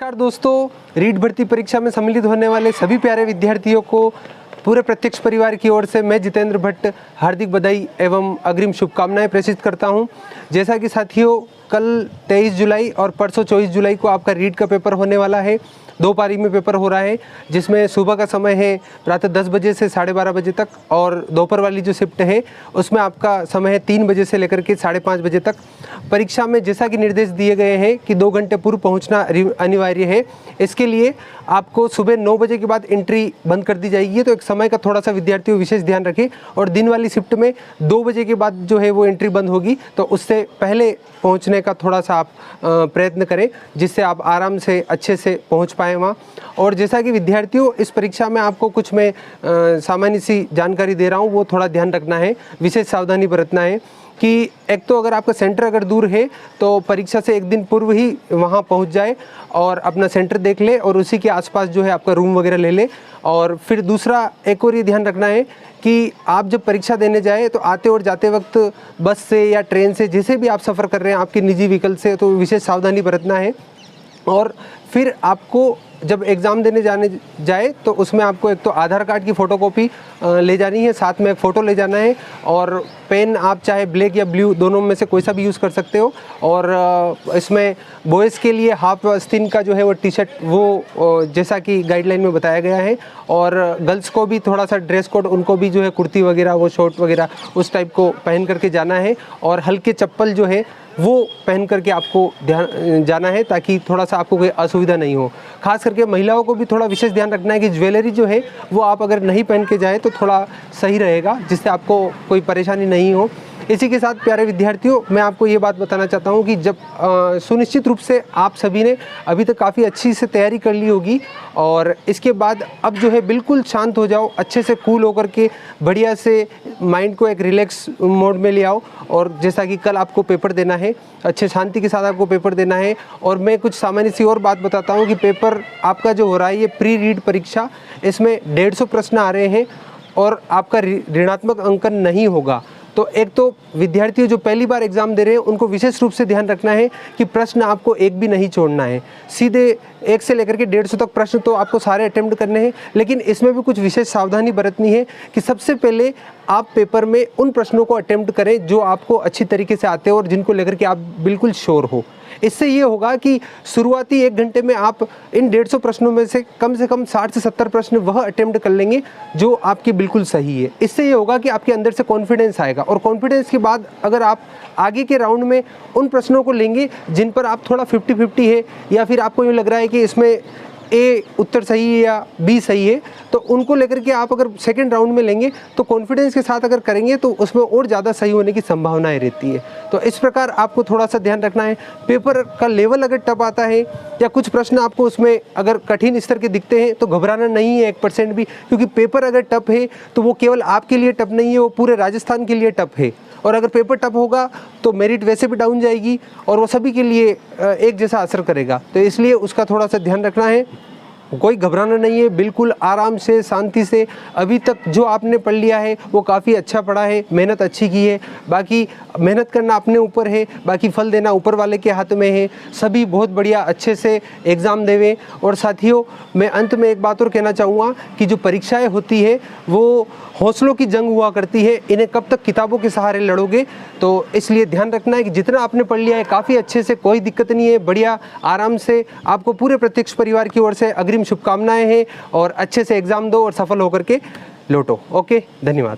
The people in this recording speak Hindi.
नमस्कार दोस्तों, रीट भर्ती परीक्षा में सम्मिलित होने वाले सभी प्यारे विद्यार्थियों को पूरे प्रत्यक्ष परिवार की ओर से मैं जितेंद्र भट्ट हार्दिक बधाई एवं अग्रिम शुभकामनाएं प्रेषित करता हूं। जैसा कि साथियों, कल 23 जुलाई और परसों 24 जुलाई को आपका रीट का पेपर होने वाला है। 2 पारी में पेपर हो रहा है, जिसमें सुबह का समय है प्रातः 10 बजे से 12:30 बजे तक और दोपहर वाली जो शिफ्ट है उसमें आपका समय है 3 बजे से लेकर के 5:30 बजे तक। परीक्षा में जैसा कि निर्देश दिए गए हैं कि 2 घंटे पूर्व पहुंचना अनिवार्य है। इसके लिए आपको सुबह 9 बजे के बाद एंट्री बंद कर दी जाएगी, तो एक समय का थोड़ा सा विद्यार्थियों विशेष ध्यान रखें। और दिन वाली शिफ्ट में 2 बजे के बाद जो है वो एंट्री बंद होगी, तो उससे पहले पहुंचने का थोड़ा सा आप प्रयत्न करें, जिससे आप आराम से अच्छे से पहुंच पाएँ वहाँ। और जैसा कि विद्यार्थियों, इस परीक्षा में आपको कुछ मैं सामान्य सी जानकारी दे रहा हूँ, वो थोड़ा ध्यान रखना है, विशेष सावधानी बरतना है कि एक तो अगर आपका सेंटर अगर दूर है तो परीक्षा से एक दिन पूर्व ही वहाँ पहुँच जाए और अपना सेंटर देख ले और उसी के आसपास जो है आपका रूम वगैरह ले ले। और फिर दूसरा एक और ये ध्यान रखना है कि आप जब परीक्षा देने जाए तो आते और जाते वक्त बस से या ट्रेन से, जैसे भी आप सफ़र कर रहे हैं आपके निजी व्हीकल से, तो विशेष सावधानी बरतना है। और फिर आपको जब एग्ज़ाम देने जाने जाए तो उसमें आपको एक तो आधार कार्ड की फ़ोटोकॉपी ले जानी है, साथ में एक फ़ोटो ले जाना है, और पेन आप चाहे ब्लैक या ब्लू दोनों में से कोई सा भी यूज़ कर सकते हो। और इसमें बॉयज़ के लिए हाफ आस्तीन का जो है वो टी-शर्ट, वो जैसा कि गाइडलाइन में बताया गया है। और गर्ल्स को भी थोड़ा सा ड्रेस कोड, उनको भी जो है कुर्ती वगैरह, वो शॉर्ट वगैरह उस टाइप को पहन करके जाना है। और हल्के चप्पल जो है वो पहन करके आपको ध्यान जाना है, ताकि थोड़ा सा आपको कोई असुविधा नहीं हो। खास करके महिलाओं को भी थोड़ा विशेष ध्यान रखना है कि ज्वेलरी जो है वो आप अगर नहीं पहन के जाए तो थोड़ा सही रहेगा, जिससे आपको कोई परेशानी नहीं हो। इसी के साथ प्यारे विद्यार्थियों, मैं आपको ये बात बताना चाहता हूँ कि जब सुनिश्चित रूप से आप सभी ने अभी तक काफ़ी अच्छी से तैयारी कर ली होगी, और इसके बाद अब जो है बिल्कुल शांत हो जाओ, अच्छे से कूल होकर के बढ़िया से माइंड को एक रिलैक्स मोड में ले आओ। और जैसा कि कल आपको पेपर देना है, अच्छे शांति के साथ आपको पेपर देना है। और मैं कुछ सामान्य सी और बात बताता हूँ कि पेपर आपका जो हो रहा है ये प्री रीड परीक्षा, इसमें 150 प्रश्न आ रहे हैं और आपका ऋणात्मक अंकन नहीं होगा। तो एक तो विद्यार्थी जो पहली बार एग्ज़ाम दे रहे हैं उनको विशेष रूप से ध्यान रखना है कि प्रश्न आपको एक भी नहीं छोड़ना है। सीधे 1 से लेकर के 150 तक प्रश्न तो आपको सारे अटेम्प्ट करने हैं, लेकिन इसमें भी कुछ विशेष सावधानी बरतनी है कि सबसे पहले आप पेपर में उन प्रश्नों को अटेम्प्ट करें जो आपको अच्छी तरीके से आते हो और जिनको लेकर के आप बिल्कुल श्योर हो। इससे ये होगा कि शुरुआती 1 घंटे में आप इन 150 प्रश्नों में से कम 60 से 70 प्रश्न वह अटेम्प्ट कर लेंगे जो आपके बिल्कुल सही है। इससे ये होगा कि आपके अंदर से कॉन्फिडेंस आएगा, और कॉन्फिडेंस के बाद अगर आप आगे के राउंड में उन प्रश्नों को लेंगे जिन पर आप थोड़ा 50-50 है, या फिर आपको यूँ लग रहा है कि इसमें ए उत्तर सही है या बी सही है, तो उनको लेकर के आप अगर सेकंड राउंड में लेंगे तो कॉन्फिडेंस के साथ अगर करेंगे तो उसमें और ज़्यादा सही होने की संभावनाएं रहती है। तो इस प्रकार आपको थोड़ा सा ध्यान रखना है। पेपर का लेवल अगर टफ आता है या कुछ प्रश्न आपको उसमें अगर कठिन स्तर के दिखते हैं तो घबराना नहीं है 1% भी, क्योंकि पेपर अगर टफ है तो वो केवल आपके लिए टफ नहीं है, वो पूरे राजस्थान के लिए टफ है। और अगर पेपर टफ होगा तो मेरिट वैसे भी डाउन जाएगी और वो सभी के लिए एक जैसा असर करेगा। तो इसलिए उसका थोड़ा सा ध्यान रखना है। कोई घबराना नहीं है, बिल्कुल आराम से शांति से। अभी तक जो आपने पढ़ लिया है वो काफ़ी अच्छा पढ़ा है, मेहनत अच्छी की है। बाकी मेहनत करना अपने ऊपर है, बाकी फल देना ऊपर वाले के हाथ में है। सभी बहुत बढ़िया अच्छे से एग्ज़ाम देवें। और साथियों, मैं अंत में एक बात और कहना चाहूँगा कि जो परीक्षाएं होती है वो हौसलों की जंग हुआ करती है, इन्हें कब तक किताबों के सहारे लड़ोगे। तो इसलिए ध्यान रखना है कि जितना आपने पढ़ लिया है काफ़ी अच्छे से, कोई दिक्कत नहीं है, बढ़िया आराम से। आपको पूरे प्रत्यक्ष परिवार की ओर से अग्रिम शुभकामनाएं हैं, और अच्छे से एग्ज़ाम दो और सफल होकर के लौटो। ओके, धन्यवाद।